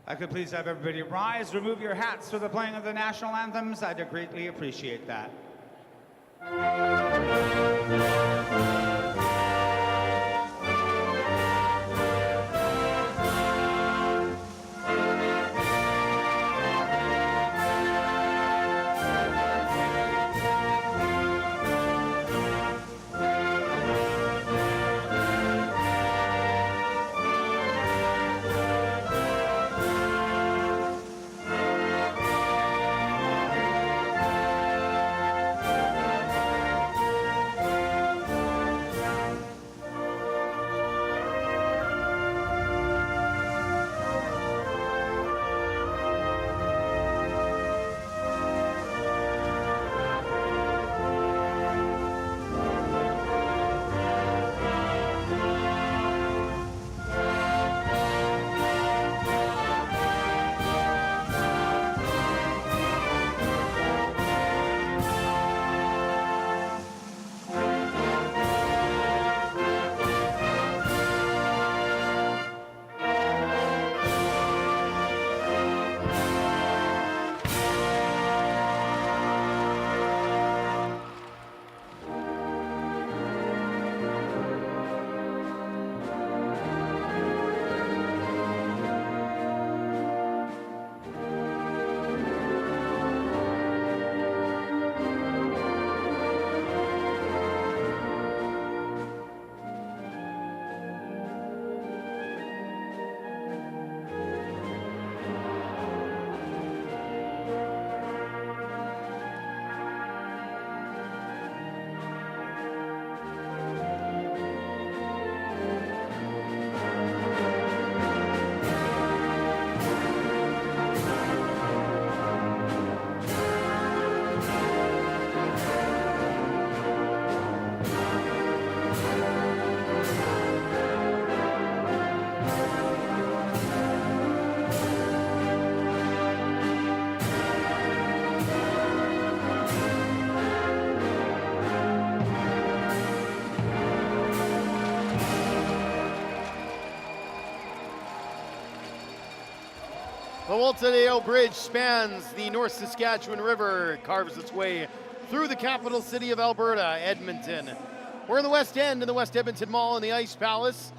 I could please have everybody rise, remove your hats for the playing of the national anthems. I'd greatly appreciate that. The Waltondale Bridge spans the North Saskatchewan River, carves its way through the capital city of Alberta, Edmonton. We're in the West End in the West Edmonton Mall in the Ice Palace.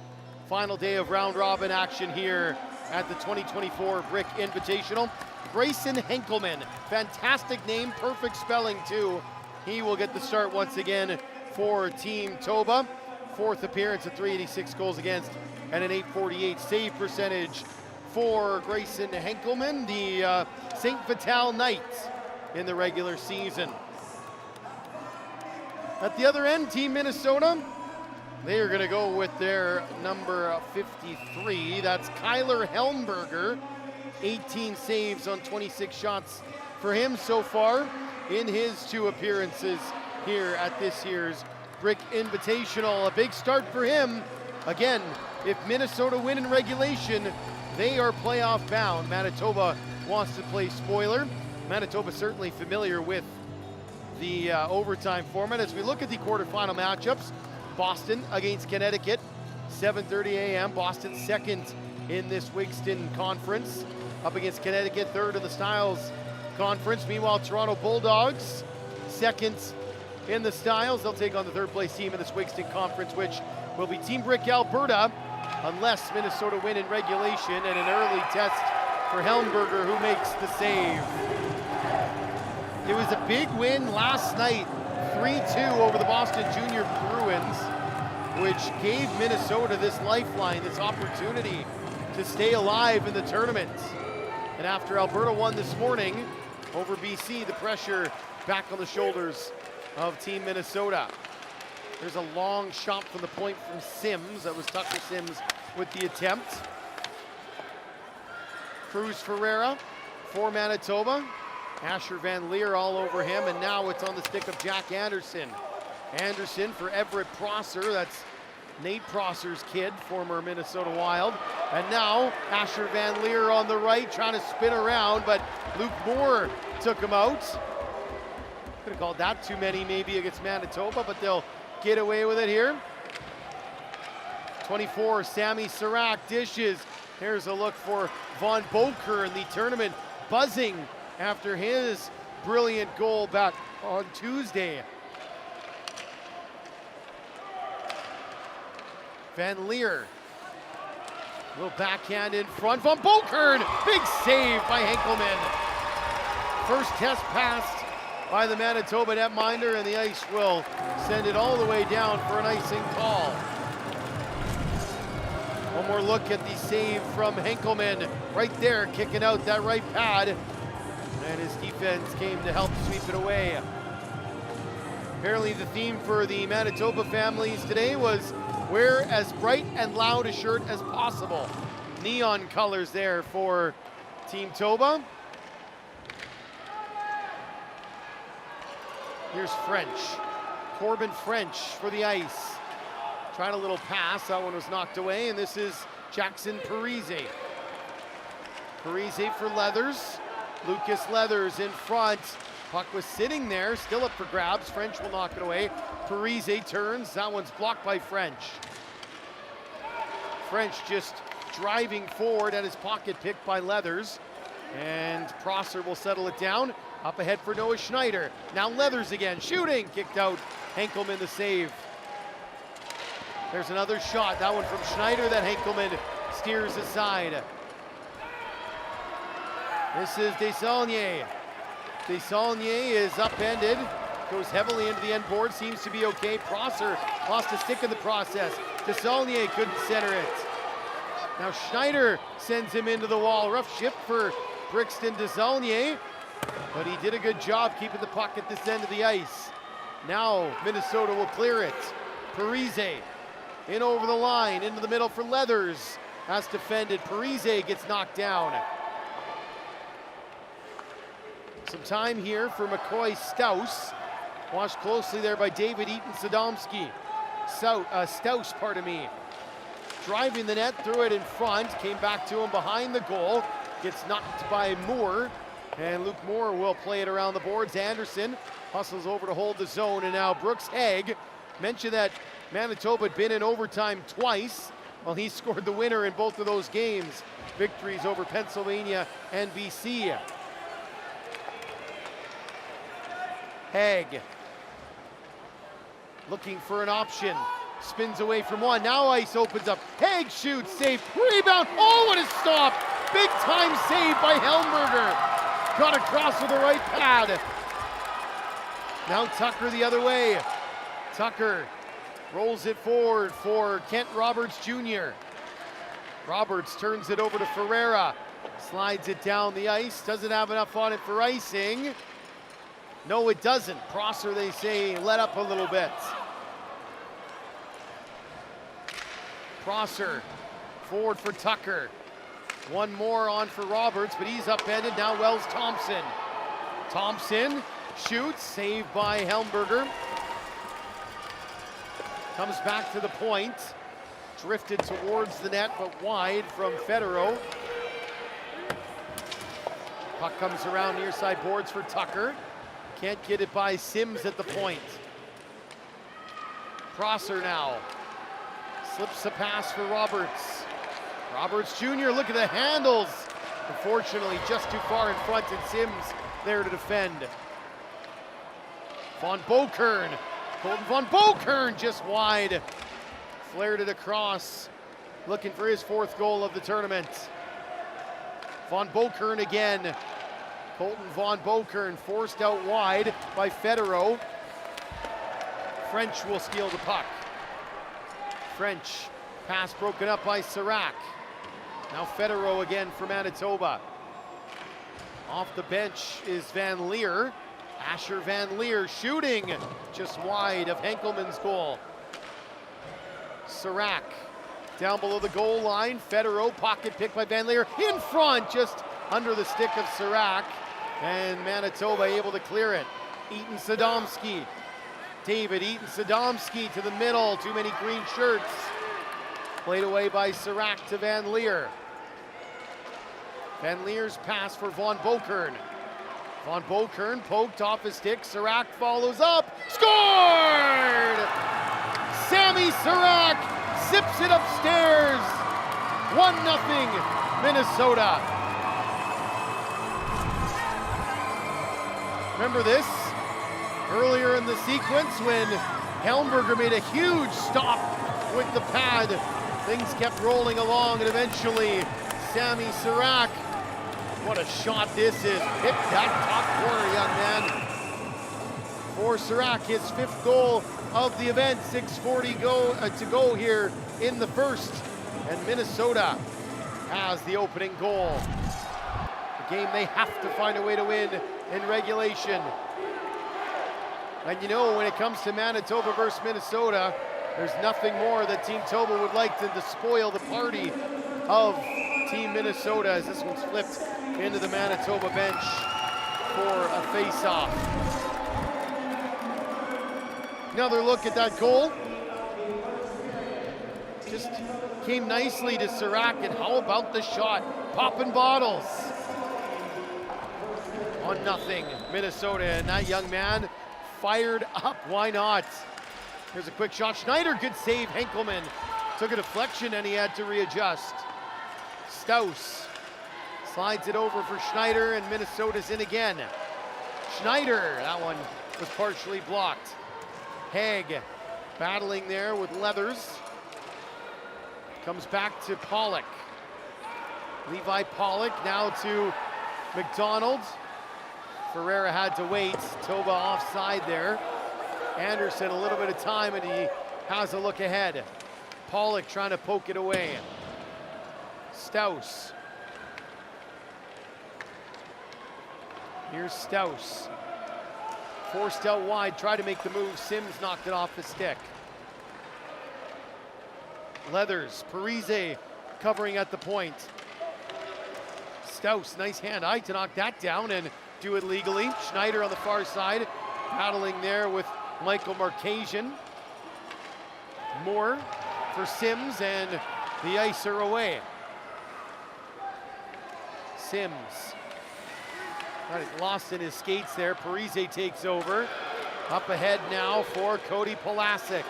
Final day of round robin action here at the 2024 Brick Invitational. Grayson Henkelman, fantastic name, perfect spelling too. He will get the start once again for Team Toba. Fourth appearance at 386 goals against and an 848 save percentage for Grayson Henkelman, the St. Vital Knights in the regular season. At the other end, Team Minnesota, they are going to go with their number 53. That's Kyler Helmberger, 18 saves on 26 shots for him so far in his two appearances here at this year's Brick Invitational. A big start for him. Again, if Minnesota win in regulation, they are playoff bound. Manitoba wants to play spoiler. Manitoba certainly familiar with the overtime format. As we look at the quarterfinal matchups, Boston against Connecticut, 7:30 a.m. Boston second in this Wigston Conference, up against Connecticut, third in the Styles Conference. Meanwhile, Toronto Bulldogs, second in the Styles. They'll take on the third place team in this Wigston Conference, which will be Team Brick Alberta, unless Minnesota win in regulation, and an early test for Helmberger, who makes the save. It was a big win last night, 3-2 over the Boston Junior Bruins, which gave Minnesota this lifeline, this opportunity to stay alive in the tournament. And after Alberta won this morning over BC, the pressure back on the shoulders of Team Minnesota. There's a long shot from the point from Sims. That was Tucker Sims with the attempt. Cruz Ferreira for Manitoba. Asher Van Leer all over him, and now it's on the stick of Jack Anderson. Anderson for Everett Prosser. That's Nate Prosser's kid, former Minnesota Wild. And now Asher Van Leer on the right, trying to spin around, but Luke Moore took him out. Could have called that too many maybe against Manitoba, but they'll get away with it here. 24, Sammy Sirac dishes. Here's a look for Von Boker in the tournament, buzzing after his brilliant goal back on Tuesday. Van Leer, little backhand in front. Von Boker, big save by Henkelman. First test passed by the Manitoba netminder, and the ice will send it all the way down for an icing call. One more look at the save from Henkelman. Right there, kicking out that right pad. And his defense came to help sweep it away. Apparently the theme for the Manitoba families today was wear as bright and loud a shirt as possible. Neon colors there for Team Toba. Here's French. Corbin French for the ice. Tried a little pass, that one was knocked away, and this is Jackson Parise. Parise for Leathers. Lucas Leathers in front. Puck was sitting there, still up for grabs. French will knock it away. Parise turns, that one's blocked by French. French just driving forward at his pocket, picked by Leathers. And Prosser will settle it down. Up ahead for Noah Schneider. Now Leathers again, shooting, kicked out. Henkelman the save. There's another shot, that one from Schneider that Henkelman steers aside. This is Desaulniers. Desaulniers is upended, goes heavily into the end board, seems to be okay. Prosser lost a stick in the process. Desaulniers couldn't center it. Now Schneider sends him into the wall. Rough shift for Brixton Desaulniers, but he did a good job keeping the puck at this end of the ice. Now Minnesota will clear it. Parise in over the line, into the middle for Leathers. Has defended. Parise gets knocked down. Some time here for McCoy Staus. Watched closely there by David Eaton-Sadomski. Staus, pardon me. Driving the net, threw it in front, came back to him behind the goal. Gets knocked by Moore, and Luke Moore will play it around the boards. Anderson hustles over to hold the zone, and now Brooks Haig. Mentioned that Manitoba had been in overtime twice. Well, he scored the winner in both of those games. Victories over Pennsylvania and BC. Haig looking for an option. Spins away from one. Now ice opens up. Haig shoots, save, rebound. Oh, what a stop! Big time save by Helmberger. Got across with the right pad. Now Tucker the other way. Tucker rolls it forward for Kent Roberts Jr. Roberts turns it over to Ferreira. Slides it down the ice. Doesn't have enough on it for icing. No, it doesn't. Prosser, they say, let up a little bit. Prosser forward for Tucker. One more on for Roberts, but he's upended. Now Wells Thompson. Thompson shoots, saved by Helmberger. Comes back to the point. Drifted towards the net, but wide from Federo. Puck comes around near side boards for Tucker. Can't get it by Sims at the point. Prosser now. Slips a pass for Roberts. Roberts Jr., look at the handles. Unfortunately, just too far in front, and Sims there to defend. Von Bokern. Colton Von Bokern just wide. Flared it across, looking for his fourth goal of the tournament. Von Bokern again. Colton Von Bokern forced out wide by Federo. French will steal the puck. French, pass broken up by Serac. Now Federo again for Manitoba. Off the bench is Van Leer. Asher Van Leer shooting just wide of Henkelman's goal. Serac down below the goal line. Federo, pocket pick by Van Leer. In front, just under the stick of Serac. And Manitoba able to clear it. Eaton-Sadomski. David Eaton-Sadomski to the middle. Too many green shirts. Played away by Serac to Van Leer. Van Leer's pass for Von Bokern. Von Bokern poked off his stick. Serac follows up. Scored! Sammy Serac zips it upstairs. 1-0 Minnesota. Remember this? Earlier in the sequence when Helmberger made a huge stop with the pad, things kept rolling along, and eventually Sammy Sirac, what a shot this is, hit that top corner, young man. For Sirac, his 5th goal of the event, 6:40 to go here in the first, and Minnesota has the opening goal. A game they have to find a way to win in regulation. And you know, when it comes to Manitoba versus Minnesota, there's nothing more that Team Toba would like than to spoil the party of Team Minnesota, as this one's flipped into the Manitoba bench for a face-off. Another look at that goal. Just came nicely to Sirac, and how about the shot? Popping bottles. 1-0 Minnesota, and that young man fired up, why not? Here's a quick shot, Schneider, good save, Henkelman took a deflection and he had to readjust. Staus slides it over for Schneider, and Minnesota's in again. Schneider, that one was partially blocked. Haig battling there with Leathers. Comes back to Pollock. Levi Pollock now to McDonald. Ferreira had to wait, Toba offside there. Anderson a little bit of time, and he has a look ahead. Pollock trying to poke it away. Staus. Here's Staus. Forced out wide, tried to make the move. Sims knocked it off the stick. Leathers, Parise covering at the point. Staus, nice hand-eye to knock that down and do it legally. Schneider on the far side, battling there with Michael Marchesian. Moore for Sims, and the icer away. Sims got it lost in his skates there. Parise takes over. Up ahead now for Cody Pulasic.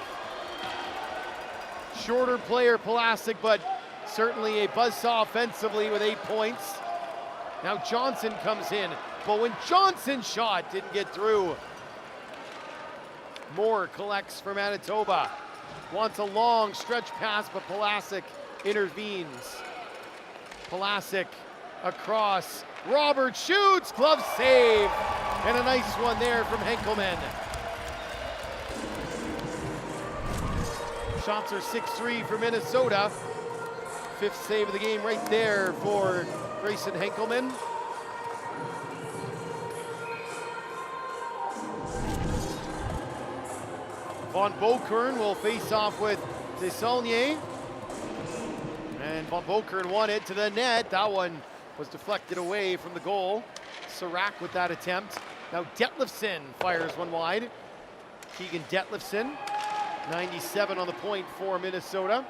Shorter player Pulasic, but certainly a buzzsaw offensively with 8 points. Now Johnson comes in, but when Johnson shot, didn't get through. Moore collects for Manitoba. Wants a long stretch pass, but Pulasic intervenes. Pulasic across. Robert shoots, glove save, and a nice one there from Henkelman. Shots are 6-3 for Minnesota. 5th save of the game right there for Grayson Henkelman. Von Beaukern will face off with Desaulniers. And Von Beaukern won it to the net. That one was deflected away from the goal. Sirac with that attempt. Now Detlefsen fires one wide. Keegan Detlefsen, 97 on the point for Minnesota.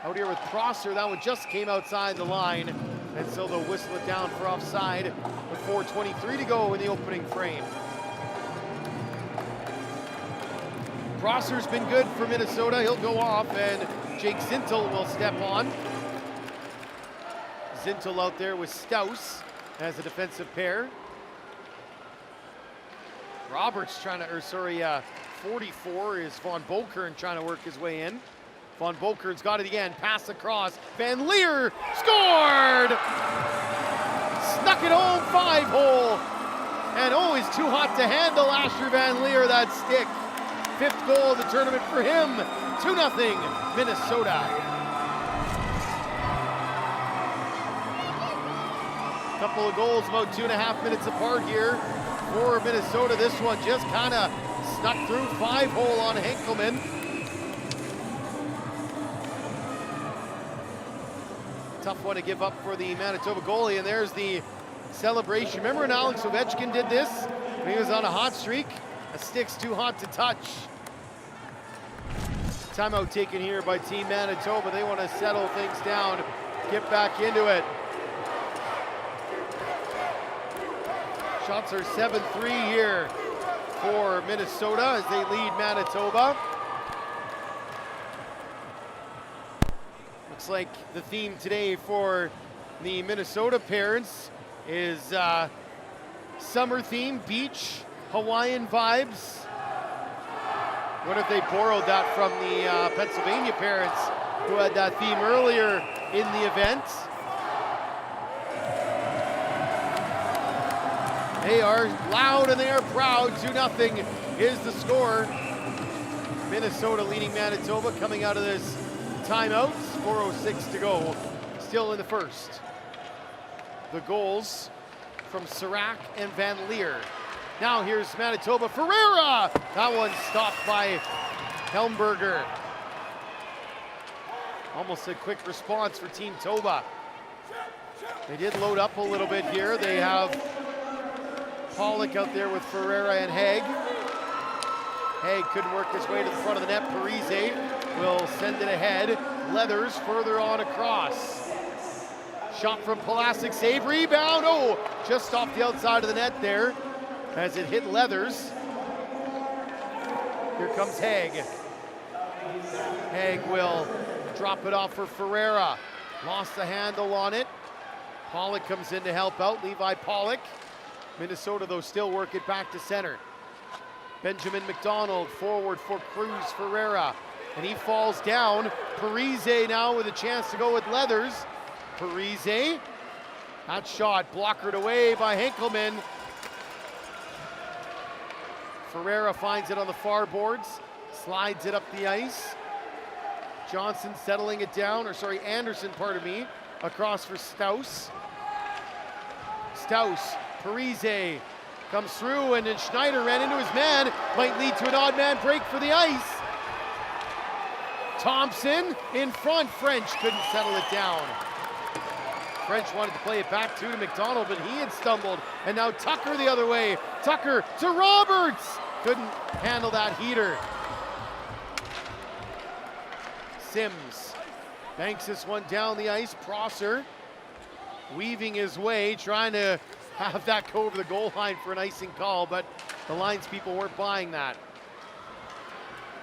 Out here with Prosser, that one just came outside the line, and so they'll whistle it down for offside with 4:23 to go in the opening frame. Prosser's been good for Minnesota. He'll go off, and Jake Zintel will step on. Zintel out there with Staus as a defensive pair. Roberts trying to, 44 is Von Beaukern trying to work his way in. Von Beaukern's got it again, pass across. Van Leer scored! Snuck it home, 5-hole. And oh, he's too hot to handle, Asher Van Leer, that stick. 5th goal of the tournament for him. 2-0 Minnesota. Couple of goals about 2.5 minutes apart here for Minnesota. This one just kind of snuck through, 5-hole on Henkelman. Tough one to give up for the Manitoba goalie, and there's the celebration. Remember when Alex Ovechkin did this? When he was on a hot streak? A stick's too hot to touch. Timeout taken here by Team Manitoba. They want to settle things down, get back into it. Shots are 7-3 here for Minnesota as they lead Manitoba. Looks like the theme today for the Minnesota parents is summer theme, beach, Hawaiian vibes. What if they borrowed that from the Pennsylvania parents who had that theme earlier in the event? They are loud and they are proud. 2-0 is the score. Minnesota leading Manitoba coming out of this timeout. 4:06 to go, still in the first. The goals from Serac and Van Leer. Now here's Manitoba, Ferreira! That one stopped by Helmberger. Almost a quick response for Team Toba. They did load up a little bit here. They have Pollock out there with Ferreira and Haig. Haig couldn't work his way to the front of the net. Parise will send it ahead. Leathers further on across. Shot from Pulasic, save, rebound. Oh, just off the outside of the net there as it hit Leathers. Here comes Haig. Haig will drop it off for Ferreira. Lost the handle on it. Pollock comes in to help out, Levi Pollock. Minnesota, though, still work it back to center. Benjamin McDonald forward for Cruz Ferreira. And he falls down. Parise now with a chance to go with Leathers. Parise, that shot blockered away by Henkelman. Ferreira finds it on the far boards, slides it up the ice. Johnson settling it down, Anderson, across for Staus. Staus, Parise comes through, and then Schneider ran into his man, might lead to an odd man break for the ice. Thompson in front, French couldn't settle it down. French wanted to play it back to McDonald, but he had stumbled, and now Tucker the other way. Tucker to Roberts, couldn't handle that heater. Sims banks this one down the ice. Prosser weaving his way, trying to have that go over the goal line for an icing call, but the lines people weren't buying that.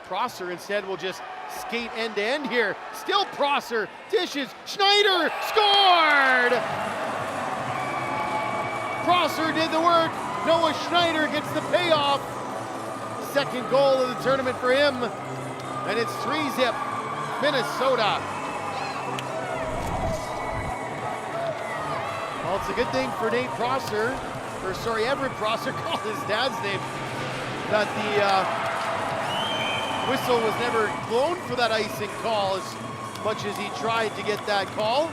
Prosser instead will just skate end to end here. Still Prosser, dishes, Schneider scored! Prosser did the work. Noah Schneider gets the payoff. Second goal of the tournament for him, and it's 3-0 Minnesota. Well, it's a good thing for Nate Prosser, Everett Prosser, called his dad's name, that the whistle was never blown for that icing call as much as he tried to get that call.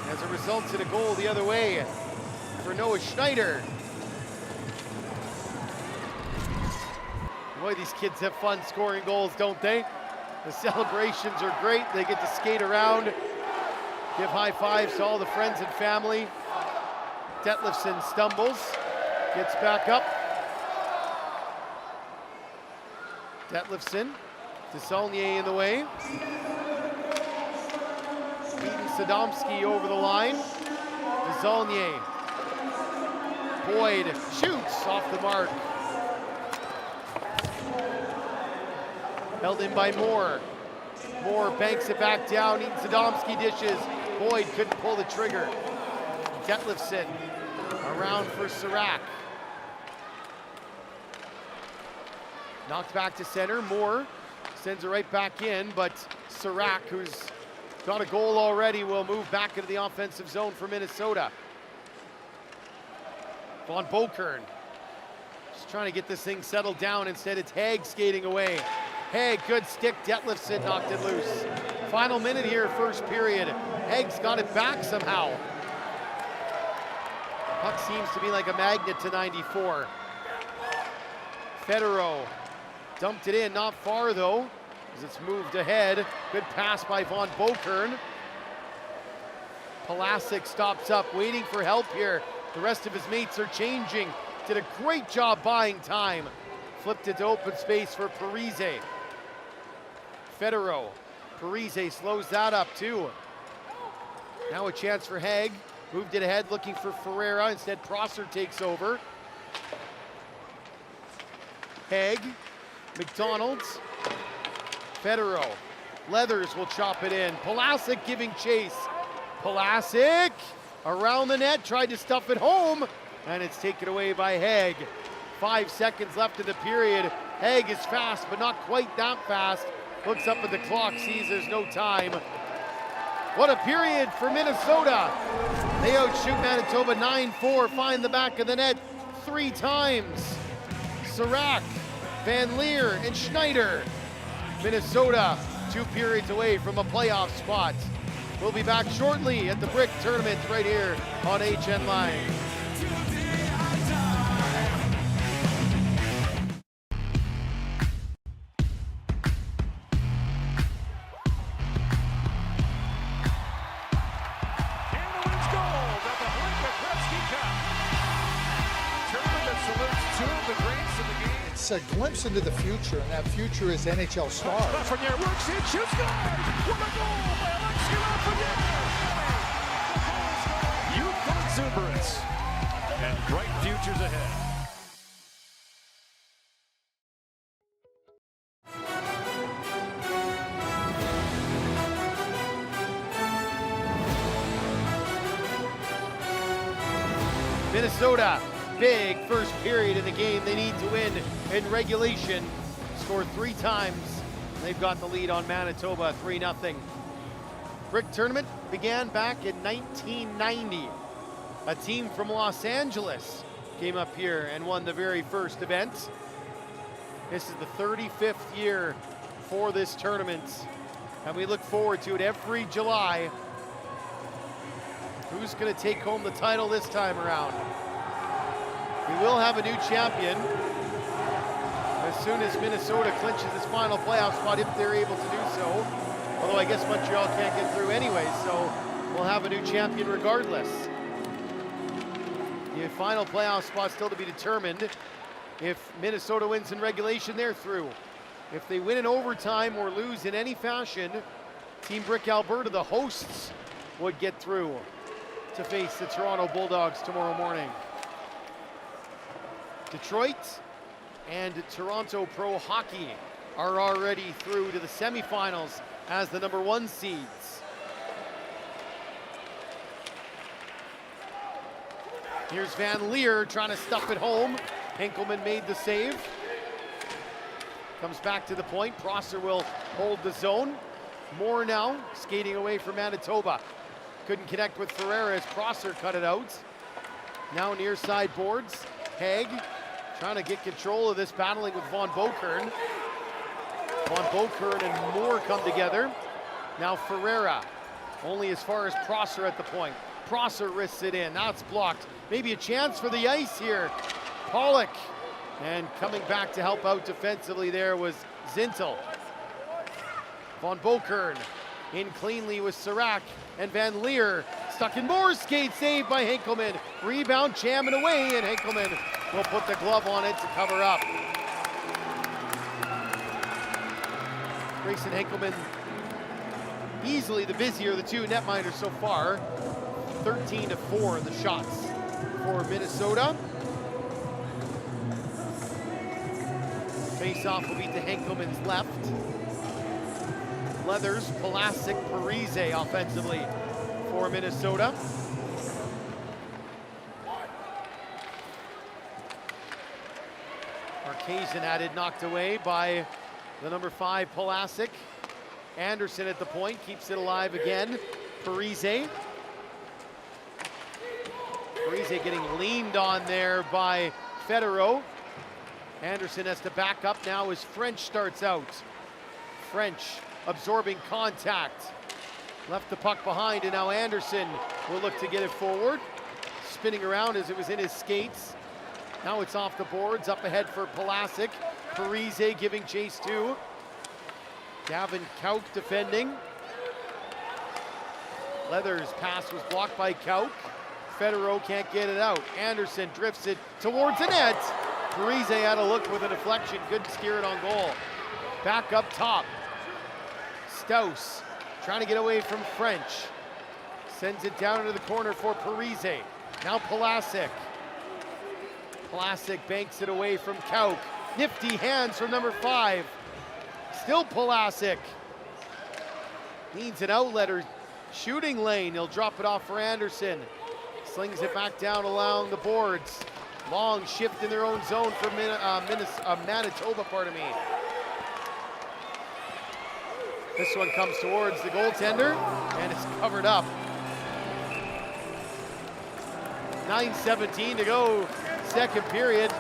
As a result, in a goal the other way for Noah Schneider. Boy, these kids have fun scoring goals, don't they? The celebrations are great. They get to skate around, give high fives to all the friends and family. Detlefsen stumbles, gets back up. Detlefsen, Desaulnier in the way. Beating Sadomsky over the line. Desaulnier. Boyd shoots off the mark. Held in by Moore. Moore banks it back down, Eaton Sadomsky dishes. Boyd couldn't pull the trigger. Detlefsen around for Serac. Knocked back to center. Moore sends it right back in, but Serac, who's got a goal already, will move back into the offensive zone for Minnesota. Von Bokern just trying to get this thing settled down. Instead, it's Haig skating away. Haig, good stick. Detlefsen knocked it loose. Final minute here, first period. Haig's got it back somehow. Puck seems to be like a magnet to 94. Federo dumped it in, not far though, as it's moved ahead. Good pass by Von Bokern. Pulasic stops up, waiting for help here. The rest of his mates are changing. Did a great job buying time. Flipped it to open space for Parise. Federo. Parise slows that up too. Now a chance for Haig. Moved it ahead, looking for Ferreira. Instead, Prosser takes over. Haig. McDonald's. Federo. Leathers will chop it in. Pulasic giving chase. Pulasic around the net, tried to stuff it home, and it's taken away by Haig. 5 seconds left in the period. Haig is fast, but not quite that fast. Looks up at the clock, sees there's no time. What a period for Minnesota. They outshoot Manitoba 9-4, find the back of the net 3 times. Serac, Van Leer, and Schneider. Minnesota 2 periods away from a playoff spot. We'll be back shortly at the Brick Tournament right here on HN Live. It's a glimpse into the future, and that future is NHL stars. Lafreniere works in, shoots, scores! What a goal by Alexis Lafreniere! Youthful exuberance and bright futures ahead. Minnesota, big first period in the game. They need to win in regulation. Scored 3 times. They've got the lead on Manitoba, 3-0. Brick Tournament began back in 1990. A team from Los Angeles came up here and won the very first event. This is the 35th year for this tournament, and we look forward to it every July. Who's going to take home the title this time around? We will have a new champion as soon as Minnesota clinches its final playoff spot, if they're able to do so. Although I guess Montreal can't get through anyway, so we'll have a new champion regardless. The final playoff spot still to be determined. If Minnesota wins in regulation, they're through. If they win in overtime or lose in any fashion, Team Brick Alberta, the hosts, would get through to face the Toronto Bulldogs tomorrow morning. Detroit and Toronto Pro Hockey are already through to the semifinals as the number 1 seeds. Here's Van Leer trying to stuff it home. Henkelman made the save. Comes back to the point. Prosser will hold the zone. Moore now skating away from Manitoba. Couldn't connect with Ferreira as Prosser cut it out. Now near side boards. Haig trying to get control of this, battling with Von Bokern. Von Bokern and Moore come together. Now Ferreira, only as far as Prosser at the point. Prosser risks it in, now it's blocked. Maybe a chance for the ice here. Pollock, and coming back to help out defensively there was Zintel. Von Bokern in cleanly with Serac, and Van Leer stuck in Moore's skate, saved by Henkelman. Rebound, jamming away, and Henkelman will put the glove on it to cover up. Grayson Henkelman, easily the busier of the 2 netminders so far. 13-4 in the shots for Minnesota. Face-off will be to Henkelman's left. Leathers, Pulasic, Parise offensively for Minnesota. Arcasian had it knocked away by the number 5 Pulasic. Anderson at the point, keeps it alive again. Parise. Parise getting leaned on there by Federo. Anderson has to back up now as French starts out. French absorbing contact. Left the puck behind, and now Anderson will look to get it forward. Spinning around as it was in his skates. Now it's off the boards, up ahead for Pulasic. Parise giving chase to. Gavin Kauk defending. Leathers' pass was blocked by Kauk. Federo can't get it out. Anderson drifts it towards the net. Parise had a look with a deflection, couldn't steer it on goal. Back up top. Staus trying to get away from French. Sends it down into the corner for Parise. Now Pulasic. Pulasic banks it away from Kauk. Nifty hands from number 5. Still Pulasic. needs an outlet or shooting lane. He'll drop it off for Anderson. Slings it back down along the boards. Long shift in their own zone for Manitoba, pardon me. This one comes towards the goaltender, and it's covered up. 9:17 to go, second period.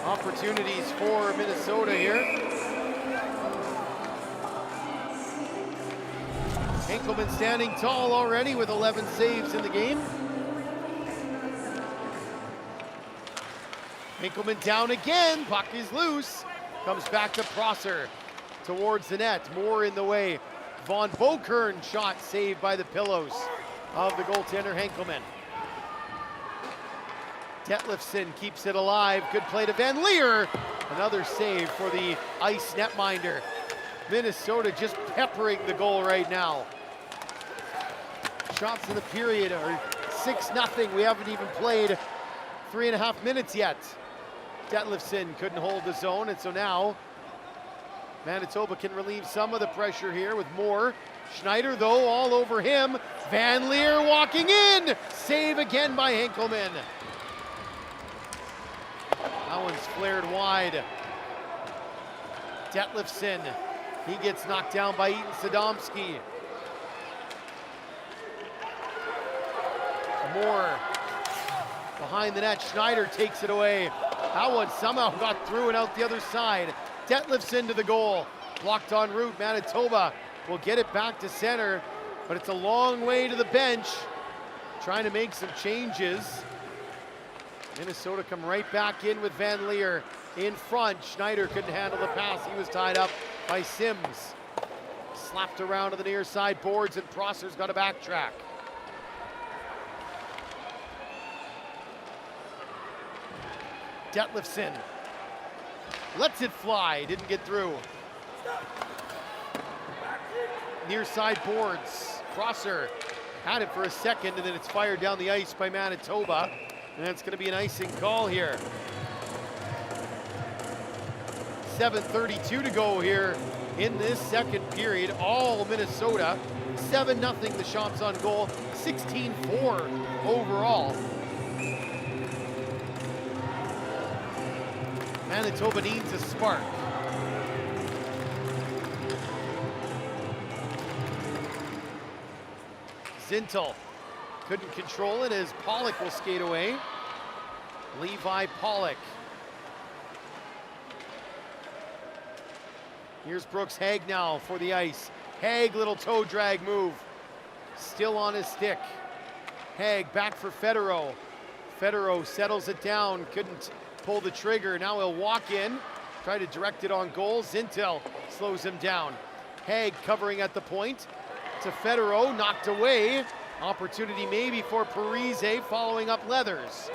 Opportunities for Minnesota here. Henkelman standing tall already with 11 saves in the game. Henkelman down again, puck is loose. Comes back to Prosser towards the net, more in the way. Von Bokern shot saved by the pillows of the goaltender Henkelman. Detlefsen keeps it alive, good play to Van Leer. Another save for the ice netminder. Minnesota just peppering the goal right now. Shots in the period are 6-0. We haven't even played 3.5 minutes yet. Detlefsen couldn't hold the zone, and so now Manitoba can relieve some of the pressure here with Moore. Schneider, though, all over him. Van Leer walking in. Save again by Henkelman. That one's flared wide. Detlefsen, he gets knocked down by Eaton Sadomski. Moore behind the net. Schneider takes it away. That one somehow got through and out the other side. Detlefsen to the goal. Blocked en route. Manitoba will get it back to center, but it's a long way to the bench. Trying to make some changes. Minnesota come right back in with Van Leer in front. Schneider couldn't handle the pass. He was tied up by Sims. Slapped around to the near side boards, and Prosser's got to backtrack. Detlefsen lets it fly, didn't get through. Near side boards, Prosser had it for a second, and then it's fired down the ice by Manitoba, and that's gonna be an icing call here. 7:32 to go here in this second period, all Minnesota. 7-0 the shots on goal, 16-4 overall. Manitoba needs a spark. Zintel couldn't control it as Pollock will skate away. Levi Pollock. Here's Brooks Haig now for the ice. Haig, little toe drag move. Still on his stick. Haig back for Federo. Federo settles it down, couldn't pull the trigger. Now he'll walk in, try to direct it on goal. Zintel slows him down. Haig covering at the point to Federo, knocked away. Opportunity maybe for Parise, following up Leathers.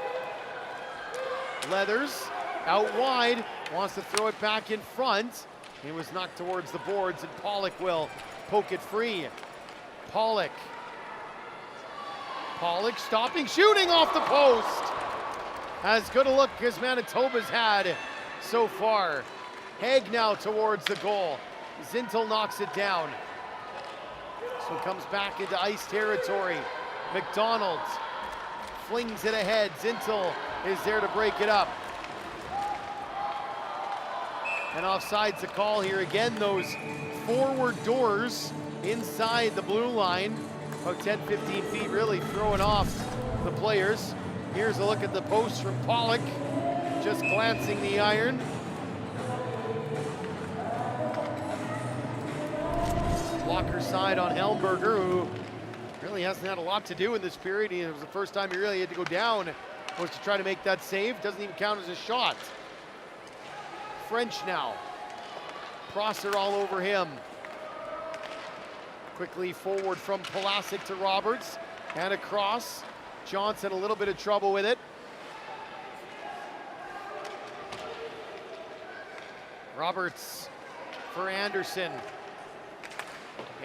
Leathers out wide, wants to throw it back in front. It was knocked towards the boards, and Pollock will poke it free. Pollock stopping, shooting off the post. As good a look as Manitoba's had so far. Haig now towards the goal. Zintel knocks it down. So it comes back into ice territory. McDonald flings it ahead. Zintel is there to break it up. And offside's the call here. Again, those forward doors inside the blue line, about 10-15 feet, really throwing off the players. Here's a look at the post from Pollock, just glancing the iron. Blocker side on Helmberger, who really hasn't had a lot to do in this period. It was the first time he really had to go down, was to try to make that save. Doesn't even count as a shot. French now. Prosser all over him. Quickly forward from Pulasic to Roberts, and across. Johnson a little bit of trouble with it. Roberts for Anderson.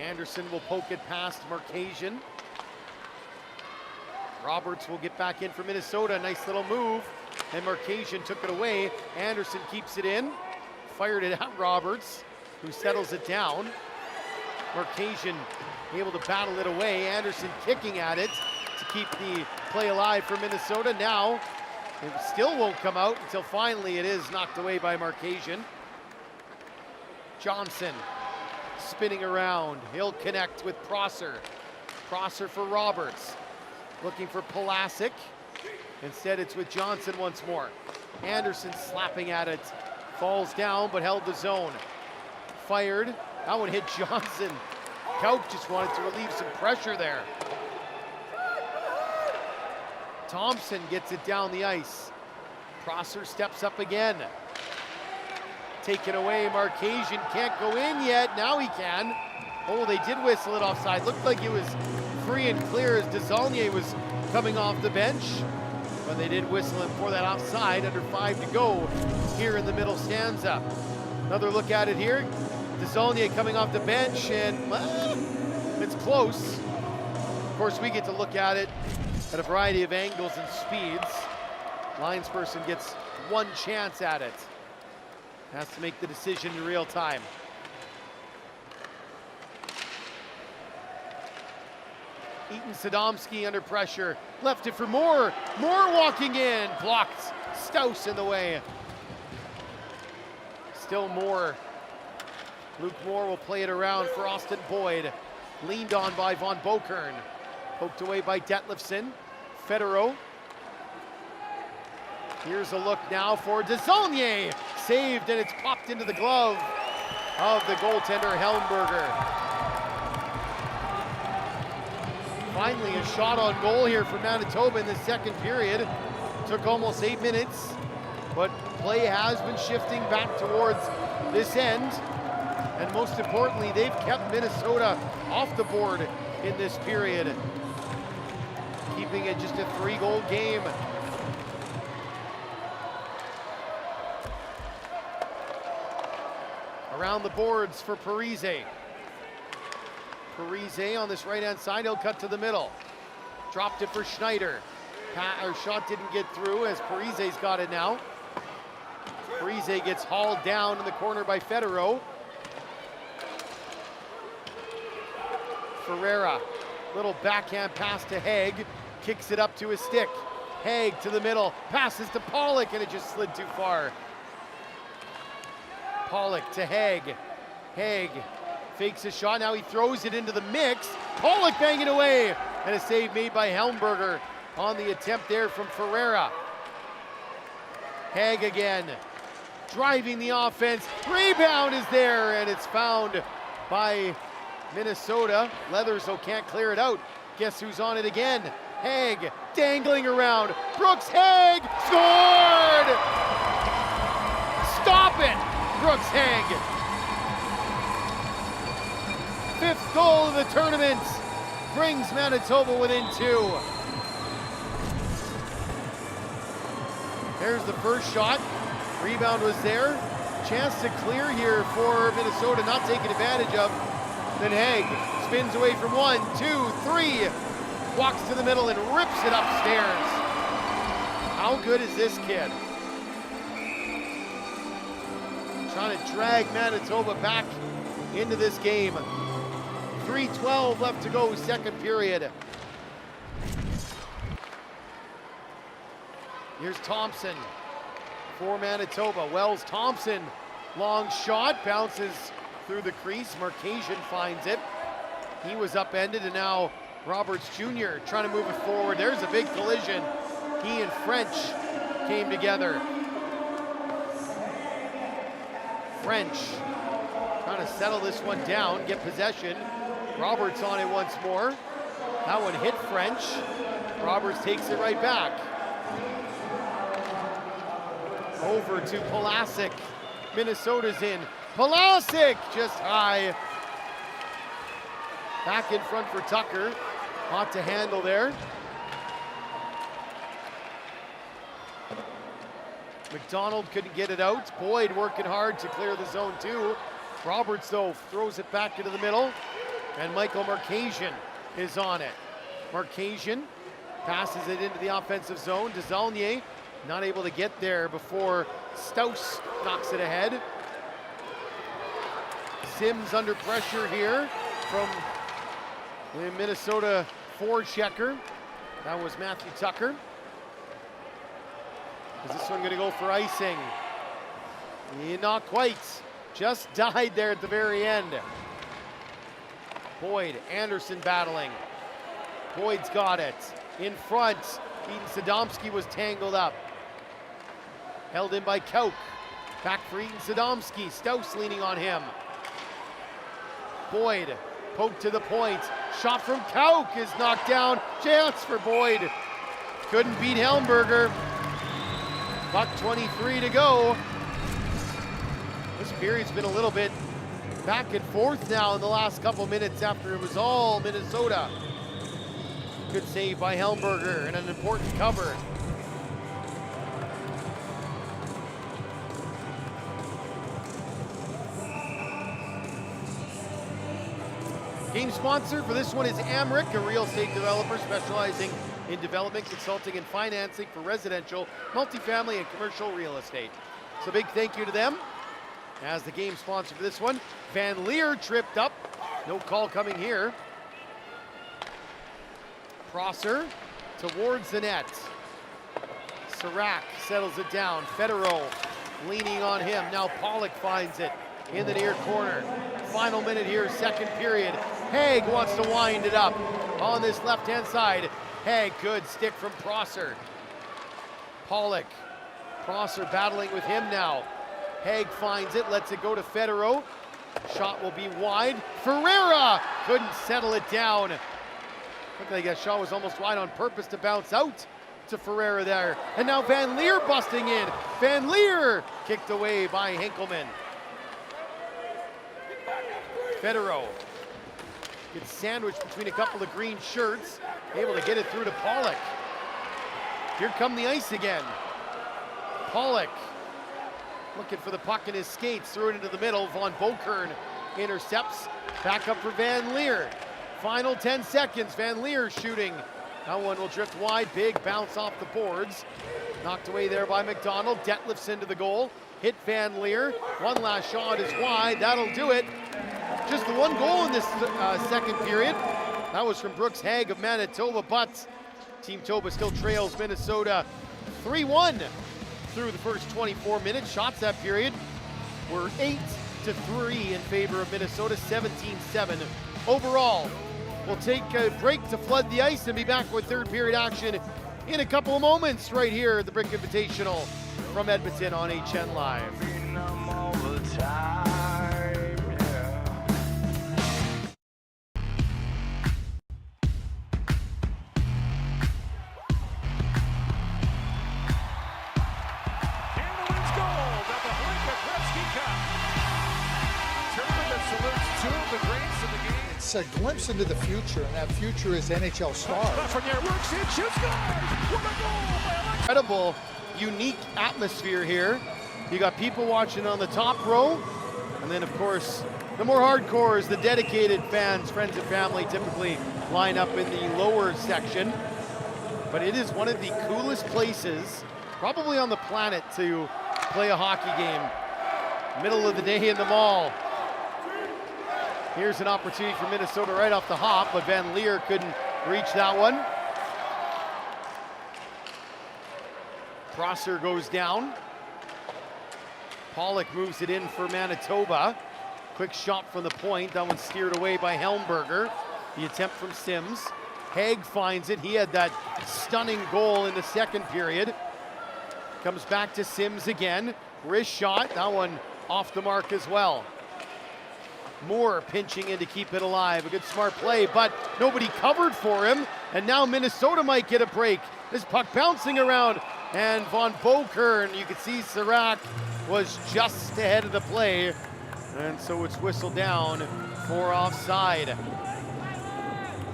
Anderson will poke it past Markasian. Roberts will get back in for Minnesota. Nice little move. And Markasian took it away. Anderson keeps it in. Fired it at Roberts. who settles it down. Markasian able to battle it away. Anderson kicking at it to keep the play alive for Minnesota. Now, it still won't come out until finally it is knocked away by Markasian. Johnson spinning around. He'll connect with Prosser. Prosser for Roberts. Looking for Pulasic. Instead, it's with Johnson once more. Anderson slapping at it. Falls down, but held the zone. Fired. That one hit Johnson. Couch just wanted to relieve some pressure there. Thompson gets it down the ice. Prosser steps up again. Taken away, Markasian can't go in yet. Now he can. Oh, they did whistle it offside. Looked like it was free and clear as Desaulnier was coming off the bench. But they did whistle him for that offside. Under 5 to go here in the middle stanza. Another look at it here. Desaulnier coming off the bench, and it's close. Of course, we get to look at it at a variety of angles and speeds. Linesperson gets one chance at it. Has to make the decision in real time. Eaton Sadomsky under pressure. Left it for Moore. Moore walking in. Blocked. Stouse in the way. Still Moore. Luke Moore will play it around for Austin Boyd. Leaned on by Von Bokern. Poked away by Detlefson. Federer. Here's a look now for Desaulnier. Saved, and it's popped into the glove of the goaltender Helmberger. Finally, a shot on goal here for Manitoba in the second period. Took almost 8 minutes, but play has been shifting back towards this end. And most importantly, they've kept Minnesota off the board in this period, keeping it just a 3-goal game. Around the boards for Parise. Parise on this right-hand side, he'll cut to the middle. Dropped it for Schneider. Shot didn't get through as Parise's got it now. Parise gets hauled down in the corner by Federer. Ferreira, little backhand pass to Haig, kicks it up to his stick. Haig to the middle, passes to Pollock, and it just slid too far. Pollock to Haig. Haig fakes a shot, now he throws it into the mix. Pollock banging away, and a save made by Helmberger on the attempt there from Ferreira. Haig again, driving the offense. Rebound is there, and it's found by Minnesota. Leathersville can't clear it out. Guess who's on it again? Haig dangling around. Brooks Haig scored! Stop it, Brooks Haig. 5th goal of the tournament brings Manitoba within 2. There's the first shot. Rebound was there. Chance to clear here for Minnesota, not taken advantage of. Then Haig spins away from 1, 2, 3. Walks to the middle and rips it upstairs. How good is this kid? Trying to drag Manitoba back into this game. 3:12 left to go, second period. Here's Thompson for Manitoba. Wells Thompson, long shot, bounces through the crease. Markasian finds it. He was upended, and now Roberts Jr. trying to move it forward. There's a big collision. He and French came together. French trying to settle this one down, get possession. Roberts on it once more. That one hit French. Roberts takes it right back. Over to Pulasic. Minnesota's in. Pulasic just high. Back in front for Tucker. Hot to handle there. McDonald couldn't get it out. Boyd working hard to clear the zone too. Roberts though throws it back into the middle. And Michael Markasian is on it. Markasian passes it into the offensive zone. Desaulnier not able to get there before Stouse knocks it ahead. Sims under pressure here from the Minnesota forechecker. That was Matthew Tucker. Is this one going to go for icing? Not quite. Just died there at the very end. Boyd, Anderson battling. Boyd's got it. In front, Eden Sadomski was tangled up. Held in by Kauk. Back for Eden Sadomski. Stouse leaning on him. Boyd, poked to the point. Shot from Kauk is knocked down. Chance for Boyd. Couldn't beat Helmberger. Buck 23 to go. This period's been a little bit back and forth now in the last couple minutes after it was all Minnesota. Good save by Helmberger and an important cover. Game sponsor for this one is Amric, a real estate developer specializing in development, consulting, and financing for residential, multifamily, and commercial real estate. So big thank you to them. As the game sponsor for this one, Van Leer tripped up. No call coming here. Prosser towards the net. Serac settles it down. Federer leaning on him. Now Pollock finds it in the near corner. Final minute here, second period. Haig wants to wind it up on this left-hand side. Haig, good stick from Prosser. Pollock. Prosser battling with him now. Haig finds it, lets it go to Federer. Shot will be wide. Ferreira couldn't settle it down. Looked like that shot was almost wide on purpose to bounce out to Ferreira there. And now Van Leer busting in. Van Leer kicked away by Henkelman. Federer gets sandwiched between a couple of green shirts, able to get it through to Pollock. Here come the ice again. Pollock looking for the puck in his skates, threw it into the middle. Von Bokern intercepts. Back up for Van Leer. Final 10 seconds, Van Leer shooting. That one will drift wide, big bounce off the boards. Knocked away there by McDonald. Detlefs into the goal. Hit Van Leer. One last shot is wide, that'll do it. Just the one goal in this second period. That was from Brooks Haig of Manitoba, but Team Toba still trails Minnesota 3-1 through the first 24 minutes. Shots that period were 8-3 in favor of Minnesota, 17-7 overall. We'll take a break to flood the ice and be back with third period action in a couple of moments right here at the Brick Invitational from Edmonton on HN Live. It's a glimpse into the future, and that future is NHL stars. From there, works in, shoots, scores! What a goal! Incredible, unique atmosphere here. You got people watching on the top row, and then of course, the more hardcores, the dedicated fans, friends and family typically line up in the lower section. But it is one of the coolest places, probably on the planet, to play a hockey game. Middle of the day in the mall. Here's an opportunity for Minnesota right off the hop, but Van Leer couldn't reach that one. Prosser goes down. Pollock moves it in for Manitoba. Quick shot from the point. That one steered away by Helmberger. The attempt from Sims. Haig finds it. He had that stunning goal in the second period. Comes back to Sims again. Wrist shot. That one off the mark as well. Moore pinching in to keep it alive. A good smart play, but nobody covered for him. And now Minnesota might get a break. This puck bouncing around. And Von Bokern, you can see Serac was just ahead of the play. And so it's whistled down for offside.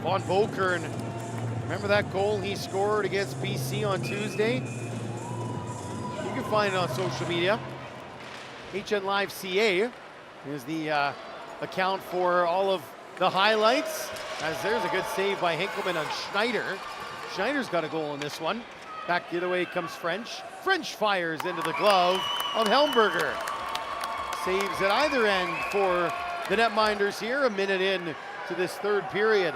Von Bokern, remember that goal he scored against BC on Tuesday? You can find it on social media. HN Live CA is the account for all of the highlights, as there's a good save by Henkelman on Schneider. Schneider's got a goal in this one. Back the other way comes French. French fires into the glove of Helmberger. Saves at either end for the netminders here, a minute in to this third period.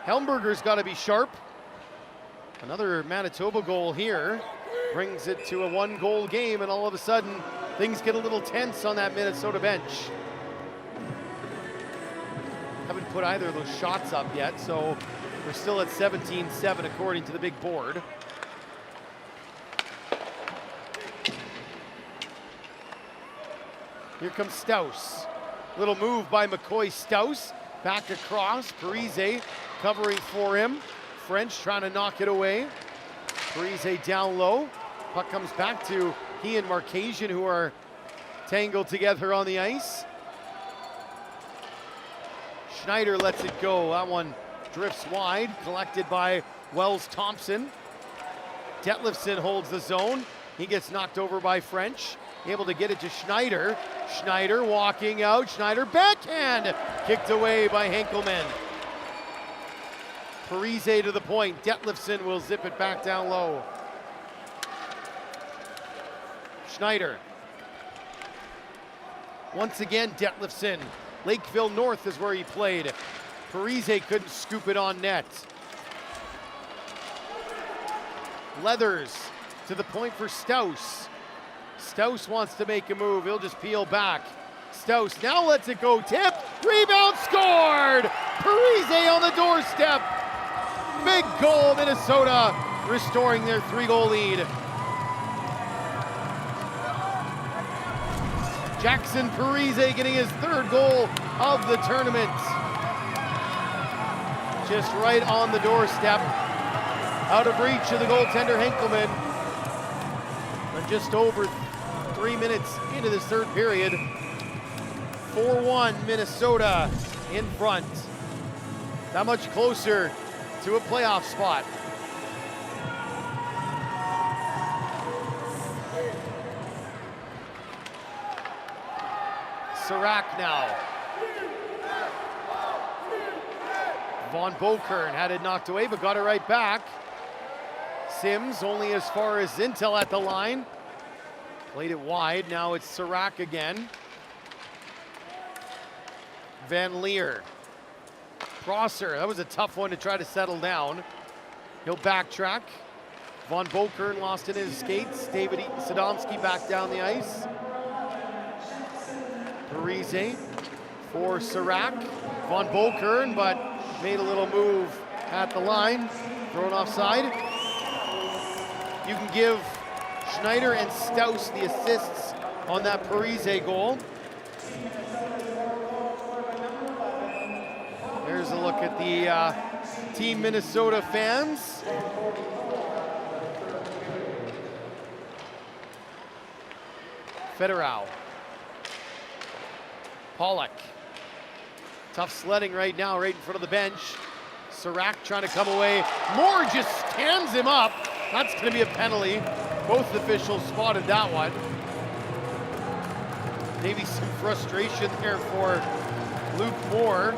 Helmberger's got to be sharp. Another Manitoba goal here brings it to a 1-goal game, and all of a sudden things get a little tense on that Minnesota bench. Haven't put either of those shots up yet, so we're still at 17-7 according to the big board. Here comes Staus. Little move by McCoy Staus. Back across, Parise covering for him. French trying to knock it away. Parise down low. Puck comes back to he and Markasian, who are tangled together on the ice. Schneider lets it go. That one drifts wide, collected by Wells Thompson. Detlefson holds the zone. He gets knocked over by French. Able to get it to Schneider. Schneider walking out. Schneider backhand. Kicked away by Henkelman. Parise to the point. Detlefson will zip it back down low. Schneider. Once again, Detlefson. Lakeville North is where he played. Parise couldn't scoop it on net. Leathers to the point for Staus. Staus wants to make a move. He'll just peel back. Staus now lets it go. Tip. Rebound scored. Parise on the doorstep. Big goal, Minnesota, restoring their 3-goal lead. Jackson Parise getting his 3rd goal of the tournament. Just right on the doorstep. Out of reach of the goaltender Henkelman. And just over 3 minutes into this third period. 4-1 Minnesota in front. That much closer to a playoff spot. Serac now. Von Bokern had it knocked away, but got it right back. Sims only as far as Zintel at the line. Played it wide, now it's Serac again. Van Leer. Prosser, that was a tough one to try to settle down. He'll backtrack. Von Bokern lost in his skates. David Sadomsky back down the ice. Parise for Serac. Von Bokern, but made a little move at the line. Thrown offside. You can give Schneider and Staus the assists on that Parise goal. There's a look at the Team Minnesota fans. Federau. Pollock. Tough sledding right now, right in front of the bench. Serac trying to come away. Moore just stands him up. That's going to be a penalty. Both officials spotted that one. Maybe some frustration there for Luke Moore.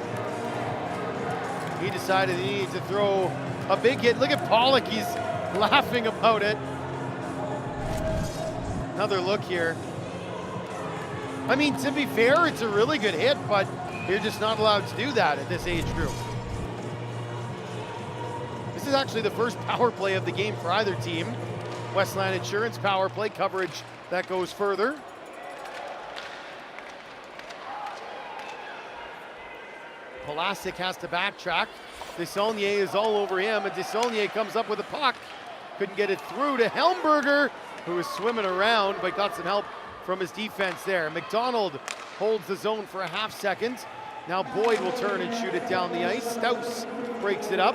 He decided he needed to throw a big hit. Look at Pollock, he's laughing about it. Another look here. I mean, to be fair, it's a really good hit, but you're just not allowed to do that at this age group. This is actually the first power play of the game for either team. Westland Insurance power play coverage that goes further. Pulasic has to backtrack. Desaulnier is all over him, and Desaulnier comes up with a puck. Couldn't get it through to Helmberger, who was swimming around, but got some help from his defense there. McDonald holds the zone for a half second. Now Boyd will turn and shoot it down the ice. Staus breaks it up.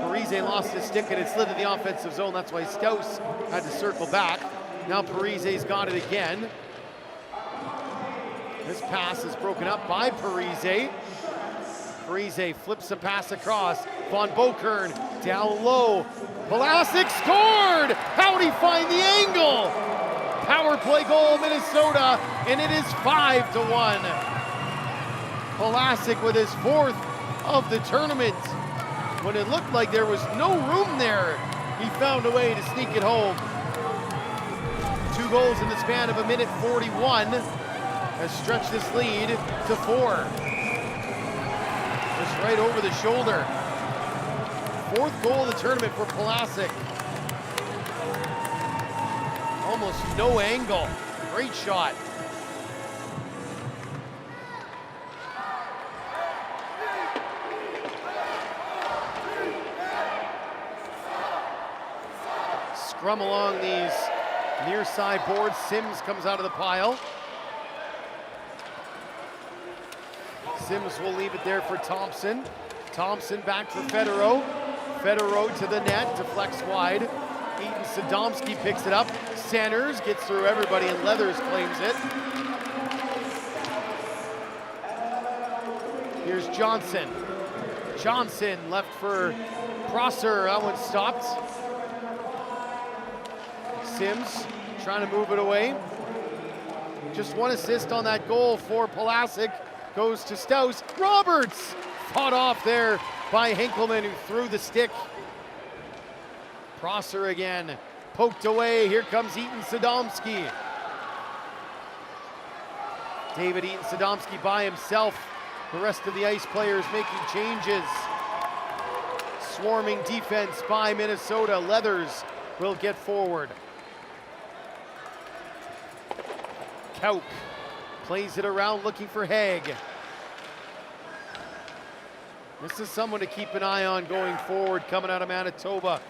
Parise lost his stick and it slid to the offensive zone. That's why Staus had to circle back. Now Parise's got it again. This pass is broken up by Parise. Parise flips a pass across. Von Bokern down low. Pulasic scored! How'd he find the angle? Power play goal, Minnesota, and it is 5-1. Pulasic with his 4th of the tournament. When it looked like there was no room there, he found a way to sneak it home. 2 goals in the span of a minute 41. has stretched this lead to 4. Just right over the shoulder. 4th goal of the tournament for Pulasic. Almost no angle. Great shot. Scrum along these near side boards. Sims comes out of the pile. Sims will leave it there for Thompson. Thompson back for Fedorov. Fedorov to the net, deflects wide. Eaton Sadomsky picks it up. Centers, gets through everybody, and Leathers claims it. Here's Johnson. Johnson left for Prosser. That one stopped. Sims trying to move it away. Just 1 assist on that goal for Pulasic. Goes to Staus. Roberts fought off there by Henkelman, who threw the stick. Prosser again, poked away. Here comes Eaton Sadomsky. David Eaton Sadomsky by himself. The rest of the Ice players making changes. Swarming defense by Minnesota. Leathers will get forward. Kauk plays it around looking for Haig. This is someone to keep an eye on going forward, coming out of Manitoba.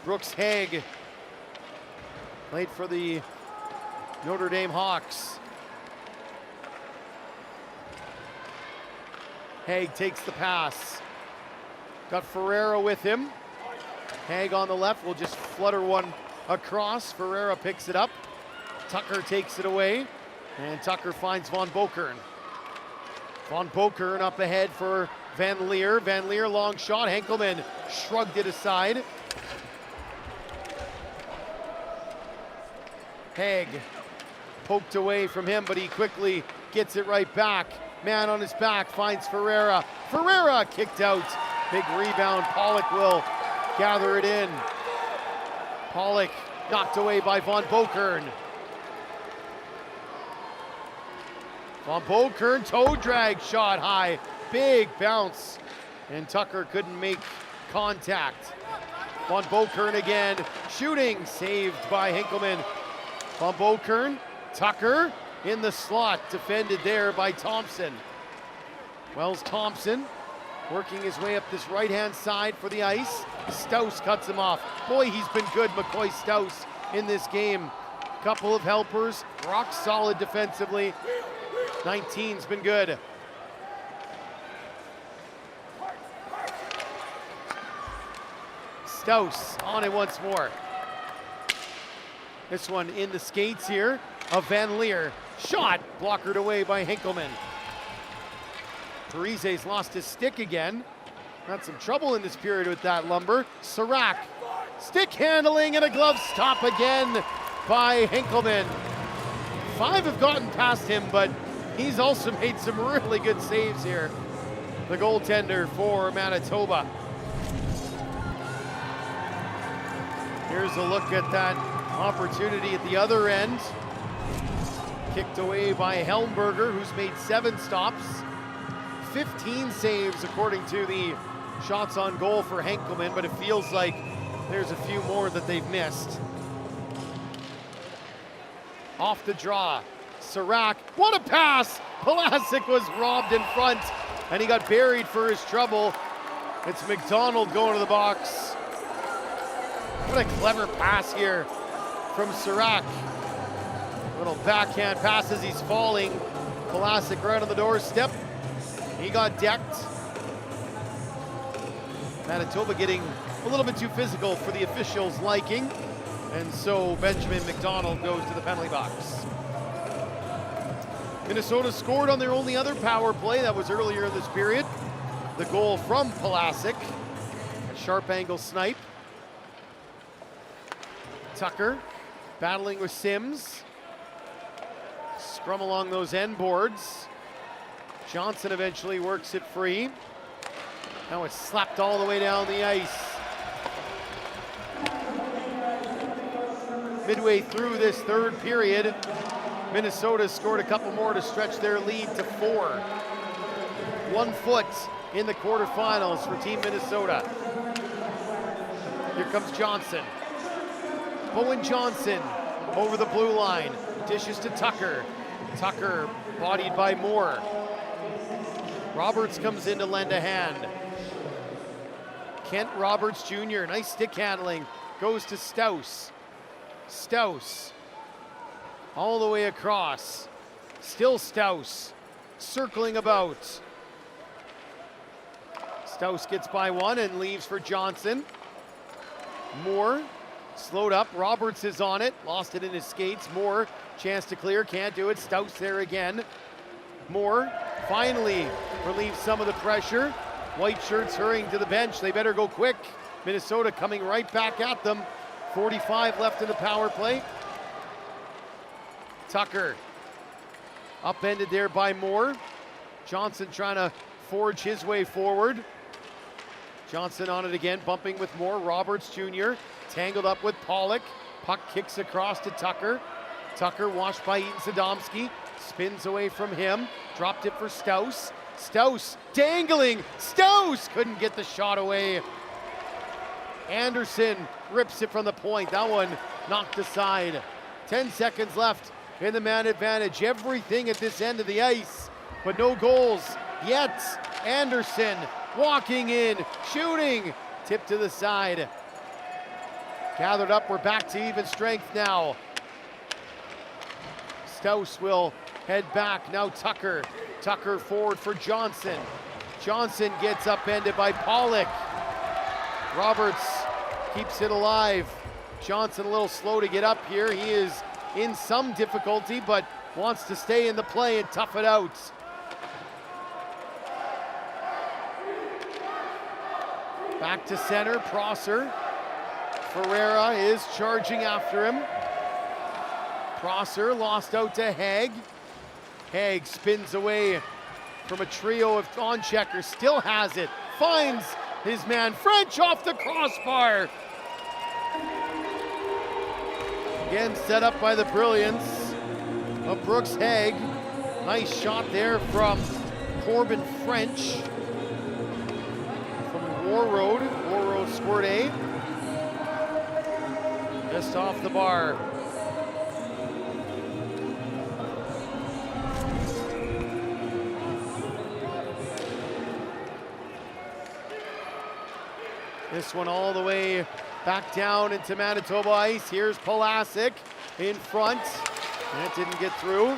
Brooks Haig played for the Notre Dame Hawks. Haig takes the pass. Got Ferreira with him. Haig on the left will just flutter one across. Ferreira picks it up. Tucker takes it away. And Tucker finds Von Bokern. Von Bokern up ahead for Van Leer. Van Leer, long shot. Henkelman shrugged it aside. Haig poked away from him, but he quickly gets it right back. Man on his back finds Ferreira. Ferreira kicked out. Big rebound. Pollock will gather it in. Pollock knocked away by Von Bokern. Von Bokern, toe drag shot high. Big bounce. And Tucker couldn't make contact. Von Bokern again. Shooting saved by Henkelman. Von Bokern, Tucker in the slot. Defended there by Thompson. Wells Thompson working his way up this right-hand side for the Ice. Staus cuts him off. Boy, he's been good, McCoy Staus, in this game. Couple of helpers, rock solid defensively. 19's been good. Staus on it once more. This one in the skates here of Van Leer. Shot blockered away by Henkelman. Parise's lost his stick again. Had some trouble in this period with that lumber. Serac, stick handling and a glove stop again by Henkelman. 5 have gotten past him, but he's also made some really good saves here. The goaltender for Manitoba. Here's a look at that opportunity at the other end. Kicked away by Helmberger, who's made 7 stops. 15 saves according to the shots on goal for Henkelman, but it feels like there's a few more that they've missed. Off the draw, Serac, what a pass! Pulasic was robbed in front, and he got buried for his trouble. It's McDonald going to the box. What a clever pass here from Serac. Little backhand pass as he's falling. Pulasic right on the doorstep. He got decked. Manitoba getting a little bit too physical for the officials' liking. And so Benjamin McDonald goes to the penalty box. Minnesota scored on their only other power play. That was earlier in this period. The goal from Pulasic. A sharp angle snipe. Tucker battling with Sims. Scrum along those end boards. Johnson eventually works it free. Now it's slapped all the way down the ice. Midway through this third period, Minnesota scored a couple more to stretch their lead to 4. 1 foot in the quarterfinals for Team Minnesota. Here comes Johnson. Bowen Johnson over the blue line, dishes to Tucker. Tucker bodied by Moore. Roberts comes in to lend a hand. Kent Roberts Jr., nice stick handling, goes to Staus. Staus, all the way across. Still Staus, circling about. Staus gets by one and leaves for Johnson. Moore, slowed up, Roberts is on it, lost it in his skates. Moore, chance to clear, can't do it. Staus there again. Moore finally relieves some of the pressure. White shirts hurrying to the bench, they better go quick. Minnesota coming right back at them. 45 left in the power play. Tucker, upended there by Moore. Johnson trying to forge his way forward. Johnson on it again, bumping with Moore. Roberts Jr. tangled up with Pollock. Puck kicks across to Tucker. Tucker washed by Eaton Sadomski. Spins away from him. Dropped it for Staus. Staus dangling. Staus couldn't get the shot away. Anderson rips it from the point. That one knocked aside. 10 seconds left in the man advantage. Everything at this end of the ice, but no goals yet. Anderson walking in, shooting, tip to the side. Gathered up, we're back to even strength now. Staus will head back, now Tucker. Tucker forward for Johnson. Johnson gets upended by Pollock. Roberts keeps it alive. Johnson a little slow to get up here. He is in some difficulty, but wants to stay in the play and tough it out. Back to center, Prosser. Ferreira is charging after him. Prosser lost out to Haig. Haig spins away from a trio of on-checkers, still has it, finds his man French off the crossbar. Again, set up by the brilliance of Brooks Haig. Nice shot there from Corbin French. From Warroad. Warroad scored A. Just off the bar. This one all the way back down into Manitoba ice. Here's Pulasic in front. That didn't get through.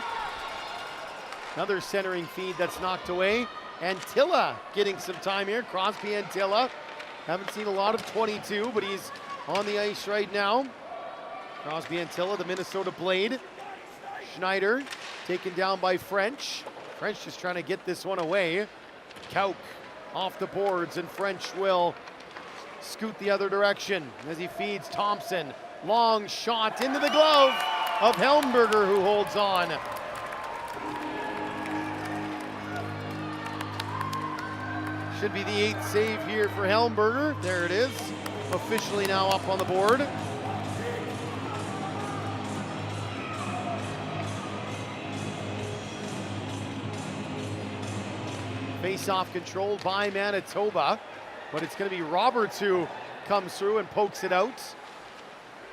Another centering feed that's knocked away. Antilla getting some time here. Crosby Antilla. Haven't seen a lot of 22, but he's on the ice right now. Crosby Antilla, the Minnesota Blade. Schneider taken down by French. French just trying to get this one away. Kauk off the boards, and French will scoot the other direction as he feeds Thompson. Long shot into the glove of Helmberger, who holds on. Should be the 8th save here for Helmberger. There it is, officially now up on the board. Face-off controlled by Manitoba, but it's going to be Roberts who comes through and pokes it out.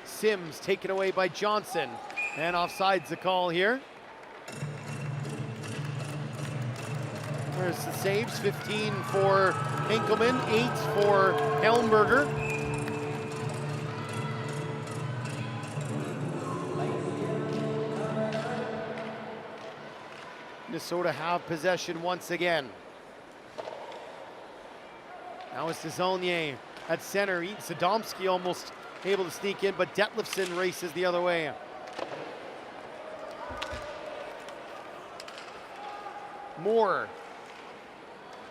Sims taken away by Johnson, and offside's the call here. There's the saves, 15 for Hinkelman, 8 for Helmberger. Minnesota have possession once again. Now it's Desaulnier at center. Eaton Sadomski almost able to sneak in, but Detlefsen races the other way. Moore.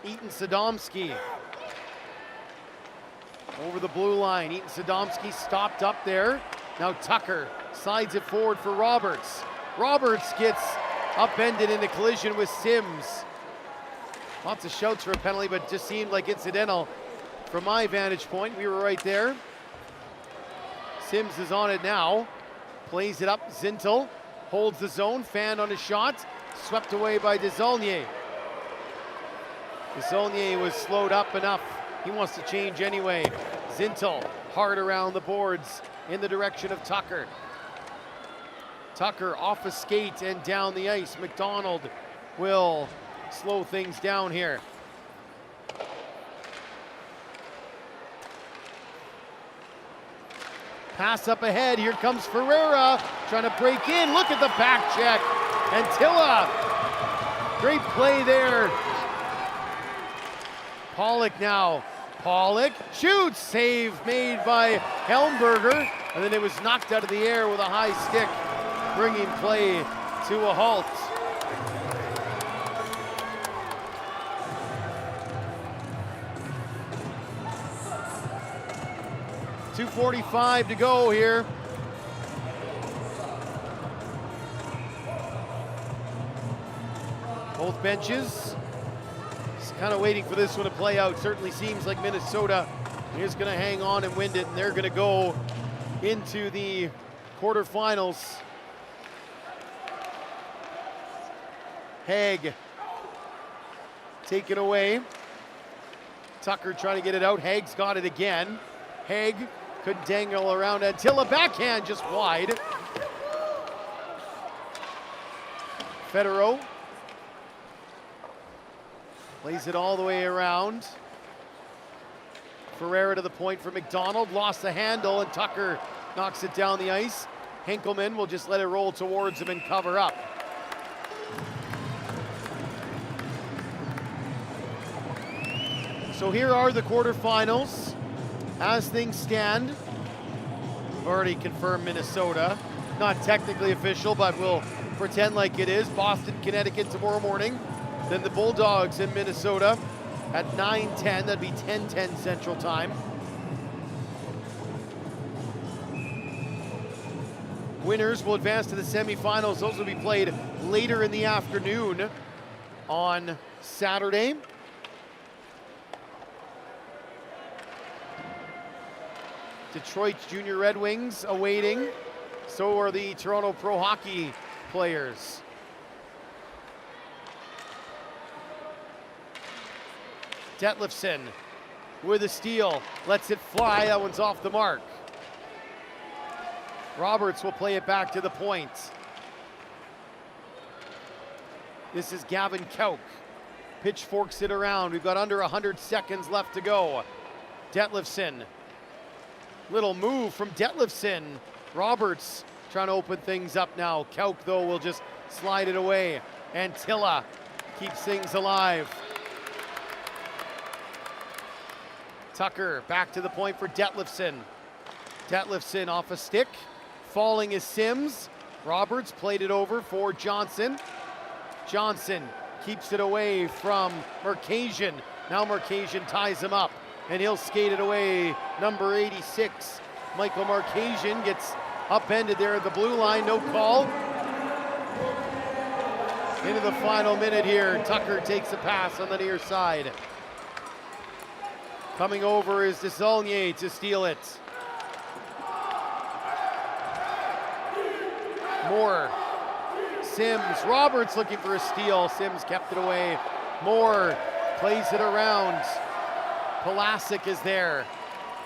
Eaton Sadomski. Over the blue line. Eaton Sadomski stopped up there. Now Tucker slides it forward for Roberts. Roberts gets upended in a collision with Sims. Lots of shouts for a penalty, but just seemed like incidental from my vantage point. We were right there. Sims is on it now. Plays it up. Zintel holds the zone, fanned on his shot, swept away by Desaulniers. Desaulniers was slowed up enough. He wants to change anyway. Zintel hard around the boards in the direction of Tucker. Tucker off a skate and down the ice. McDonald will slow things down here. Pass up ahead, here comes Ferreira, trying to break in, look at the back check, and Tilla, great play there. Pollock now, Pollock shoots, save made by Helmberger, and then it was knocked out of the air with a high stick, bringing play to a halt. .245 to go here. Both benches just kind of waiting for this one to play out. Certainly seems like Minnesota is going to hang on and win it, and they're going to go into the quarterfinals. Haig taken away. Tucker trying to get it out. Haig's got it again. Haig could dangle around Attila, backhand just wide. Federo plays it all the way around. Ferreira to the point for McDonald, lost the handle, and Tucker knocks it down the ice. Henkelman will just let it roll towards him and cover up. So here are the quarterfinals. As things stand, we've already confirmed Minnesota. Not technically official, but we'll pretend like it is. Boston, Connecticut tomorrow morning. Then the Bulldogs in Minnesota at 9:10. That'd be 10:10 Central Time. Winners will advance to the semifinals. Those will be played later in the afternoon on Saturday. Detroit's Junior Red Wings awaiting. So are the Toronto Pro Hockey players. Detlefsen with a steal, lets it fly, that one's off the mark. Roberts will play it back to the point. This is Gavin Kauk. Pitchforks it around, we've got under 100 seconds left to go. Detlefsen. Little move from Detlefsen. Roberts trying to open things up now. Kauk, though, will just slide it away. And Tilla keeps things alive. Tucker back to the point for Detlefsen. Detlefsen off a stick. Falling is Sims. Roberts played it over for Johnson. Johnson keeps it away from Mercasian. Now Mercasian ties him up, and he'll skate it away. Number 86, Michael Markasian gets upended there at the blue line, no call. Into the final minute here, Tucker takes a pass on the near side. Coming over is Desaulniers to steal it. Moore, Sims, Roberts looking for a steal. Sims kept it away. Moore plays it around. Pulasic is there,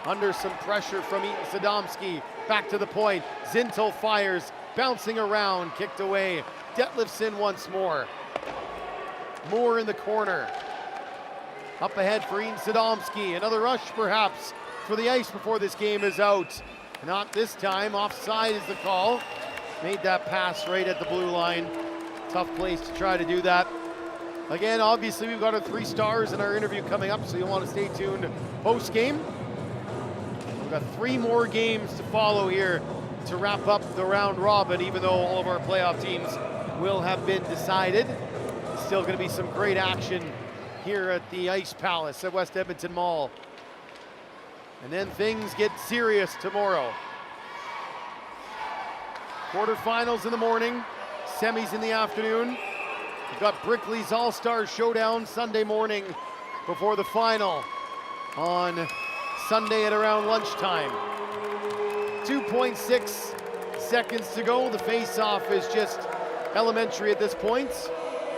under some pressure from Eaton Sadomski. Back to the point, Zintel fires, bouncing around, kicked away. Detlefsen once more. Moore in the corner. Up ahead for Eaton Sadomski, another rush perhaps for the ice before this game is out. Not this time, offside is the call. Made that pass right at the blue line. Tough place to try to do that. Again, obviously we've got our 3 stars in our interview coming up, so you'll want to stay tuned post-game. We've got 3 more games to follow here to wrap up the round robin, even though all of our playoff teams will have been decided. Still going to be some great action here at the Ice Palace at West Edmonton Mall. And then things get serious tomorrow. Quarterfinals in the morning, semis in the afternoon. We've got Brickley's All-Star Showdown Sunday morning before the final on Sunday at around lunchtime. 2.6 seconds to go. The face-off is just elementary at this point,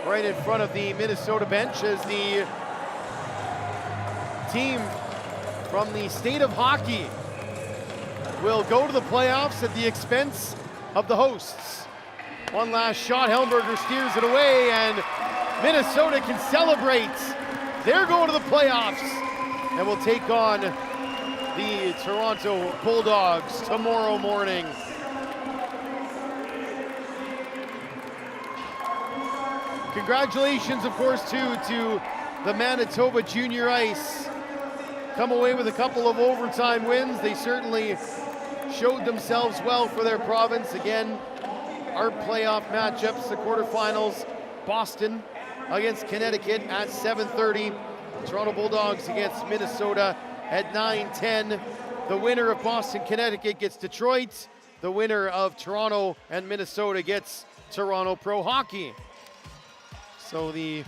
right in front of the Minnesota bench as the team from the state of hockey will go to the playoffs at the expense of the hosts. One last shot, Helmberger steers it away, and Minnesota can celebrate. They're going to the playoffs and will take on the Toronto Bulldogs tomorrow morning. Congratulations, of course, too, to the Manitoba Junior Ice. Come away with a couple of overtime wins. They certainly showed themselves well for their province. Again, our playoff matchups, the quarterfinals, Boston against Connecticut at 7:30. Toronto Bulldogs against Minnesota at 9:10. The winner of Boston-Connecticut gets Detroit. The winner of Toronto and Minnesota gets Toronto Pro Hockey. So the